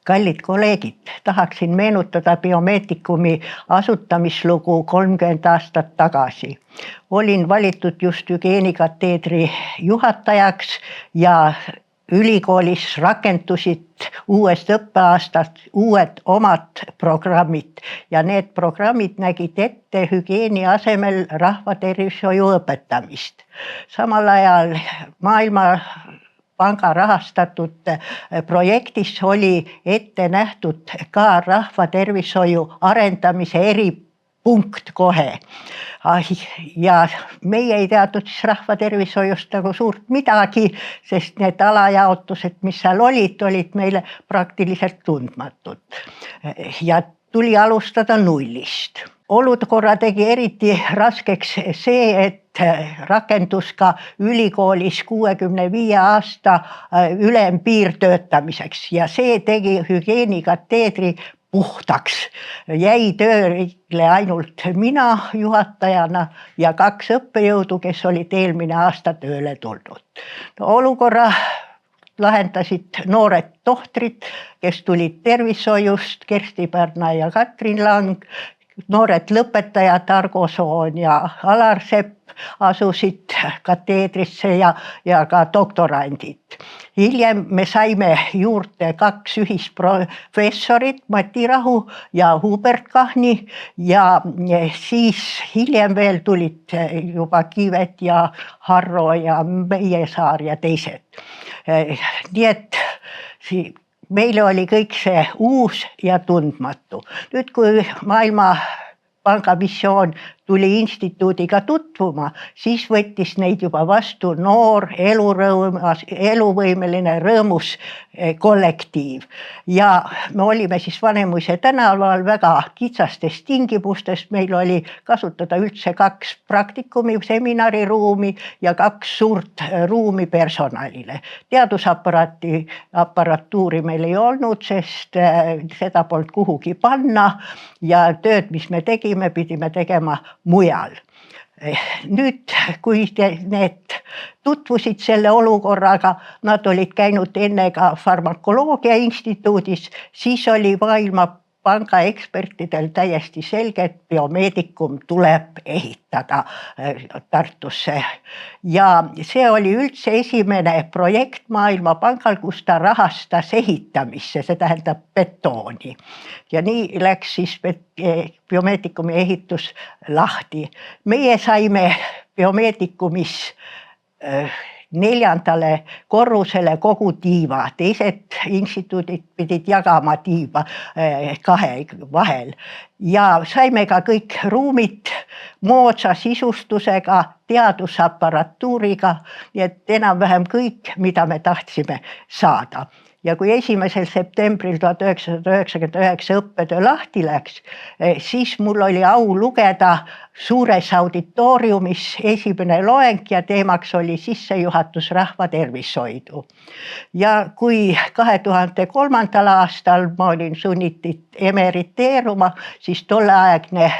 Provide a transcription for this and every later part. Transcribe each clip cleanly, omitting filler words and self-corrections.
Kallid kolleegid, tahaksin meenutada Biomeedicumi asutamislugu 30 aastat tagasi. Olin valitud just hügieenikateedri juhatajaks ja ülikoolis rakendusid uuest õppeaastast uued omad programmid ja need programmid nägid ette hügieeni asemel rahvatervishoiu õpetamist. Samal ajal Maailmapanga rahastatud projektis oli ette nähtud ka rahvatervishoiu arendamise eripunkt kohe. Ja meie ei teadnud siis rahvatervishoiust nagu suurt midagi, sest need alajaotused, mis seal olid meile praktiliselt tundmatud. Ja tuli alustada nullist. Olukorra tegi eriti raskeks see, et rakendus ka ülikoolis 65 aasta ülempiir töötamiseks ja see tegi hügieenikateedri puhtaks. Jäi tööle ainult mina juhatajana ja 2 õppejõudu, kes olid eelmine aasta tööle tulnud. Olukorra lahendasid noored tohtrid, kes tulid tervishoiust, Kersti Pärna ja Katrin Lang. Noored lõpetajad Argo Soon ja Alar Sepp asusid kateedrisse ja ka doktorandid. Hiljem me saime juurde 2 ühisprofessorit, Mati Rahu ja Hubert Kahni ja siis hiljem veel tulid juba Kiivet ja Harro ja Meiesaar ja teised. Nii et meile oli kõik see uus ja tundmatu. Nüüd, kui Maailmapanga missioon tuli instituudiga tutvuma, siis võttis neid juba vastu noor, eluvõimeline, rõõmus kollektiiv. Ja me olime siis Vanemuise tänaval väga kitsastes tingimustes. Meil oli kasutada üldse 2 praktikumi seminariruumi ja 2 suurt ruumi personalile. Teadusapparatuuri meil ei olnud, sest seda polnud kuhugi panna ja tööd, mis me tegime, pidime tegema mujal. Nüüd, kui need tutvusid selle olukorraga, nad olid käinud enne ka farmakoloogia instituudis, siis oli Maailmapanga ekspertidel täiesti selge, et Biomeedicum tuleb ehitada Tartusse. Ja see oli üldse esimene projekt Maailmapangal, kus ta rahastas ehitamisse, see tähendab betooni. Ja nii läks siis Biomeedicumi ehitus lahti. Meie saime Biomeedicumis 4. korrusele kogu tiiva. Teised instituudid pidid jagama tiiva 2 vahel. Ja saime ka kõik ruumid moodsa sisustusega, teadusapparatuuriga, nii et enam-vähem kõik, mida me tahtsime saada. Ja kui 1. septembril 1999 õppetöö lahti läks, siis mul oli au lugeda suures auditooriumis esimene loeng ja teemaks oli sissejuhatus rahvatervishoidu. Ja kui 2003. aastal ma olin sunnitud emeriteeruma, siis tolleaegne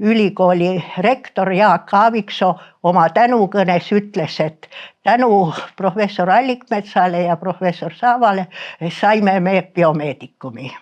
ülikooli rektor Jaak Aaviksoo oma tänukõnes ütles, et tänu professor Allikmetsale ja professor Saavale saime me Biomeedicumi.